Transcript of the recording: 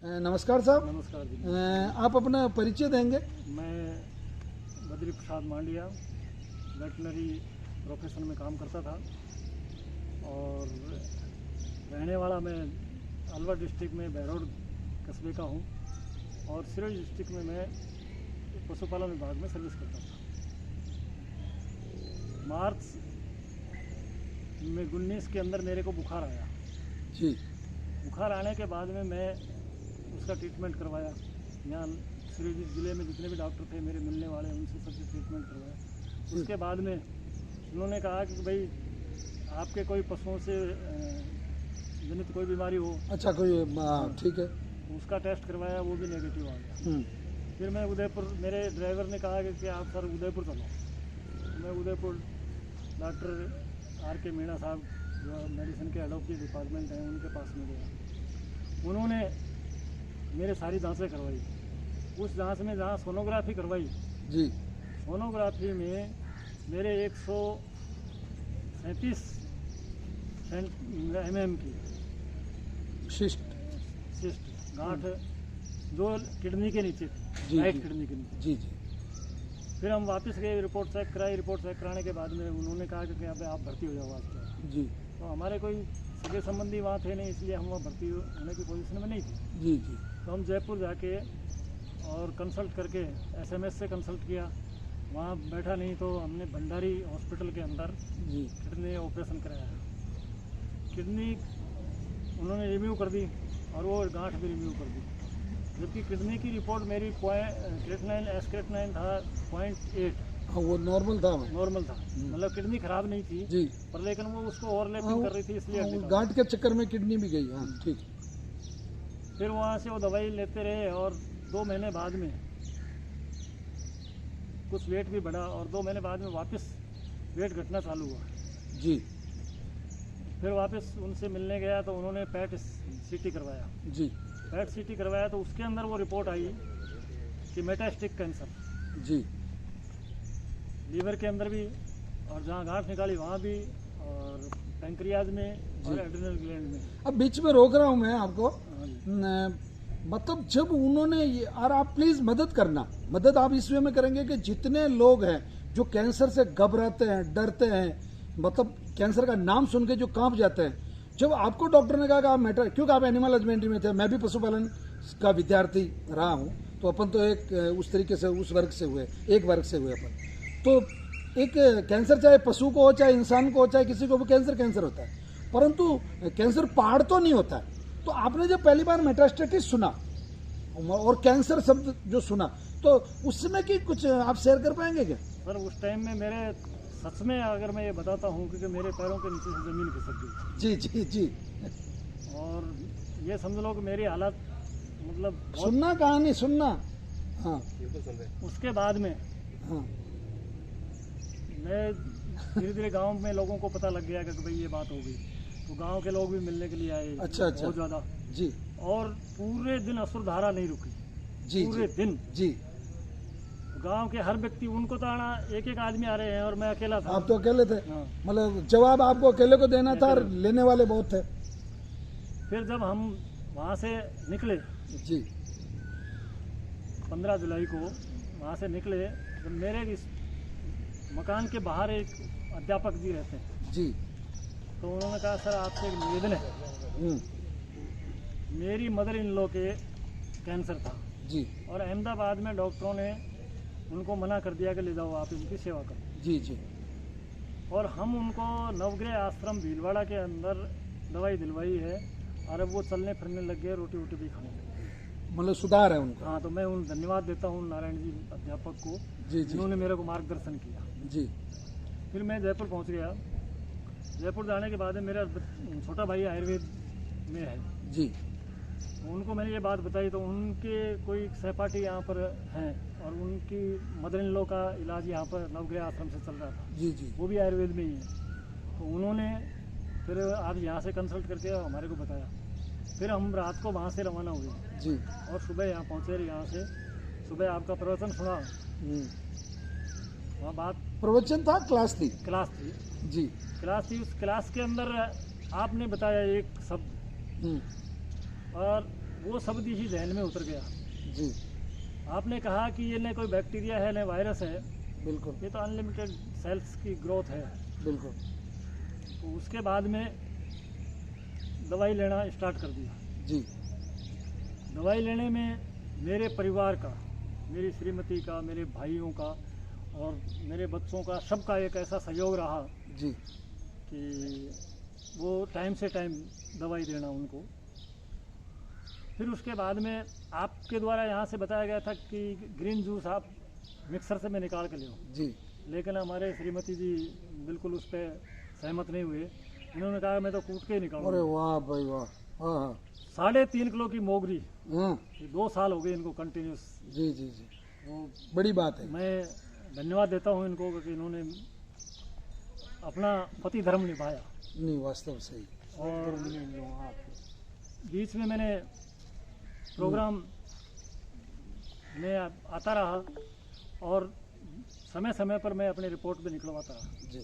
नमस्कार साहब। नमस्कार जी। आप अपना परिचय देंगे? मैं बद्री प्रसाद मांडिया वेटनरी प्रोफेशन में काम करता था और रहने वाला मैं अलवर डिस्ट्रिक्ट में बहरोड कस्बे का हूँ और सिरोही डिस्ट्रिक्ट में मैं पशुपालन विभाग में सर्विस करता था। मार्च में 19 के अंदर मेरे को बुखार आया जी। बुखार आने के बाद में मैं उसका ट्रीटमेंट करवाया। यहाँ सिरोही ज़िले में जितने भी डॉक्टर थे मेरे मिलने वाले उनसे सबसे ट्रीटमेंट करवाया। उसके बाद में उन्होंने कहा कि भाई आपके कोई पशुओं से जनित कोई बीमारी हो। अच्छा, कोई ठीक है। उसका टेस्ट करवाया, वो भी नेगेटिव आ गया। फिर मैं उदयपुर, मेरे ड्राइवर ने कहा कि आप सर उदयपुर चलो। मैं उदयपुर डॉक्टर आर के मीणा साहब जो मेडिसिन के हेड ऑफ द डिपार्टमेंट हैं उनके पास में गया। उन्होंने मेरे सारी जांचें करवाई। उस जांच में जहाँ सोनोग्राफी करवाई जी, सोनोग्राफी में मेरे 137 mm की सिस्ट गांठ जो किडनी के नीचे थी, राइट किडनी के नीचे। जी जी। फिर हम वापस गए, रिपोर्ट चेक कराई। रिपोर्ट चेक कराने के बाद में उन्होंने कहा कि अब आप भर्ती हो जाओ आज जी तो हमारे कोई सगे संबंधी वहाँ थे नहीं, इसलिए हम वहाँ भर्ती होने की पोजीशन में नहीं थे। जी जी। तो हम जयपुर जाके और कंसल्ट करके SMS से कंसल्ट किया। वहाँ बैठा नहीं तो हमने भंडारी हॉस्पिटल के अंदर जी किडनी ऑपरेशन कराया। किडनी उन्होंने रिव्यू कर दी और वो गांठ भी रिव्यू कर दी, जबकि किडनी की रिपोर्ट मेरी एस्क्रेटनाइन था 0.8। हाँ, वो नॉर्मल था। नॉर्मल था, मतलब किडनी खराब नहीं थी जी, पर लेकिन वो उसको ओवरलैपिंग कर रही थी, इसलिए गांठ के चक्कर में किडनी भी गई। हाँ ठीक। फिर वहाँ से वो दवाई लेते रहे और 2 महीने बाद में कुछ वेट भी बढ़ा और 2 महीने बाद में वापस वेट घटना चालू हुआ। जी फिर वापस उनसे मिलने गया तो उन्होंने पैट CT करवाया। जी पैट CT करवाया तो उसके अंदर वो रिपोर्ट आई कि मेटास्टिक कैंसर जी। लीवर के अंदर भी और जहाँ गांठ निकाली वहाँ भी और पैंक्रियाज में और एड्रिनल ग्लैंड में। अब बीच में रोक रहा हूँ मैं आपको। हाँ जी। मतलब जब उन्होंने और आप प्लीज मदद करना, मदद आप इस वे में करेंगे कि जितने लोग हैं जो कैंसर से घबराते हैं, डरते हैं, मतलब कैंसर का नाम सुन के जो कांप जाते हैं, जब आपको डॉक्टर ने कहा कि आप मैटर, क्योंकि आप एनिमल हस्बेंड्री में थे, मैं भी पशुपालन का विद्यार्थी रहा हूँ, तो अपन तो एक उस तरीके से उस वर्ग से हुए, एक वर्ग से हुए अपन। तो एक कैंसर चाहे पशु को हो, चाहे इंसान को हो, चाहे किसी को भी कैंसर होता है, परंतु कैंसर पहाड़ तो नहीं होता है। तो आपने जब पहली बार मेटास्टेटिस सुना और कैंसर शब्द जो सुना, तो उसमें की कुछ आप शेयर कर पाएंगे क्या? सर उस टाइम में मेरे सच में अगर मैं ये बताता हूँ क्योंकि मेरे पैरों के नीचे से ज़मीन खिसक गई। जी जी जी। और ये समझ लो कि मेरी हालत मतलब सुनना कहानी सुनना। हाँ उसके बाद में हाँ मैं धीरे धीरे गांव में लोगों को पता लग गया कि भाई ये बात हो गई, तो गांव के लोग भी मिलने के लिए आए। अच्छा बहुत ज़्यादा जी। और पूरे दिन असुरधारा नहीं रुकी जी पूरे दिन। जी। गांव के हर व्यक्ति, उनको तो आना एक आदमी आ रहे हैं और मैं अकेला था। आप तो अकेले थे। हाँ। मतलब जवाब आपको अकेले को देना था और लेने वाले बहुत थे। फिर जब हम वहाँ से निकले जी 15 जुलाई को वहाँ से निकले, तो मेरे इस मकान के बाहर एक अध्यापक जी रहते हैं। जी। तो उन्होंने कहा सर आपसे एक निवेदन है। मेरी मदर इन लॉ के कैंसर था जी और अहमदाबाद में डॉक्टरों ने उनको मना कर दिया कि ले जाओ आप इनकी सेवा करो। जी जी। और हम उनको नवग्रह आश्रम भीलवाड़ा के अंदर दवाई दिलवाई है और अब वो चलने फिरने लग गए, रोटी वोटी भी खाने लगे, मतलब सुधार है उनका। हाँ, तो मैं उन धन्यवाद देता हूँ नारायण जी अध्यापक को, जी जी जिन्होंने मेरे को मार्गदर्शन किया। जी। फिर मैं जयपुर पहुँच गया। जयपुर जाने के बाद मेरा छोटा भाई आयुर्वेद में है जी। उनको मैंने ये बात बताई तो उनके कोई सहपाठी यहाँ पर हैं और उनकी मदर इन लॉ का इलाज यहाँ पर नवग्रह आश्रम से चल रहा था। जी जी। वो भी आयुर्वेद में ही है। तो उन्होंने फिर आज यहाँ से कंसल्ट करके हमारे को बताया। फिर हम रात को वहाँ से रवाना हुए जी। और सुबह यहाँ पहुँचे। यहाँ से सुबह आपका प्रवचन सुना, वहाँ बात प्रवचन था, क्लास थी जी। क्लास थी। उस क्लास के अंदर आपने बताया एक शब्द और वो शब्द इसी जहन में उतर गया। जी आपने कहा कि ये न कोई बैक्टीरिया है न वायरस है, बिल्कुल ये तो अनलिमिटेड सेल्स की ग्रोथ है। बिल्कुल। तो उसके बाद में दवाई लेना स्टार्ट कर दिया। जी दवाई लेने में मेरे परिवार का, मेरी श्रीमती का, मेरे भाइयों का और मेरे बच्चों का, सबका एक ऐसा सहयोग रहा जी कि वो टाइम से टाइम दवाई देना उनको। फिर उसके बाद में आपके द्वारा यहाँ से बताया गया था कि ग्रीन जूस आप मिक्सर से में निकाल के ले आओ, जी लेकिन हमारे श्रीमती जी बिल्कुल उस पर सहमत नहीं हुए। इन्होंने कहा मैं तो कूट के ही अरे निकालूंगा। वाह भाई वाह। हाँ हाँ 3.5 किलो की मोगरी, हाँ। ये 2 साल हो गए इनको कंटिन्यूस। जी जी जी वो बड़ी बात है। मैं धन्यवाद देता हूँ इनको कि इन्होंने अपना पति धर्म निभाया। नहीं वास्तव सही। और बीच में मैंने प्रोग्राम में आता रहा और समय समय पर मैं अपनी रिपोर्ट भी निकलवाता रहा। जी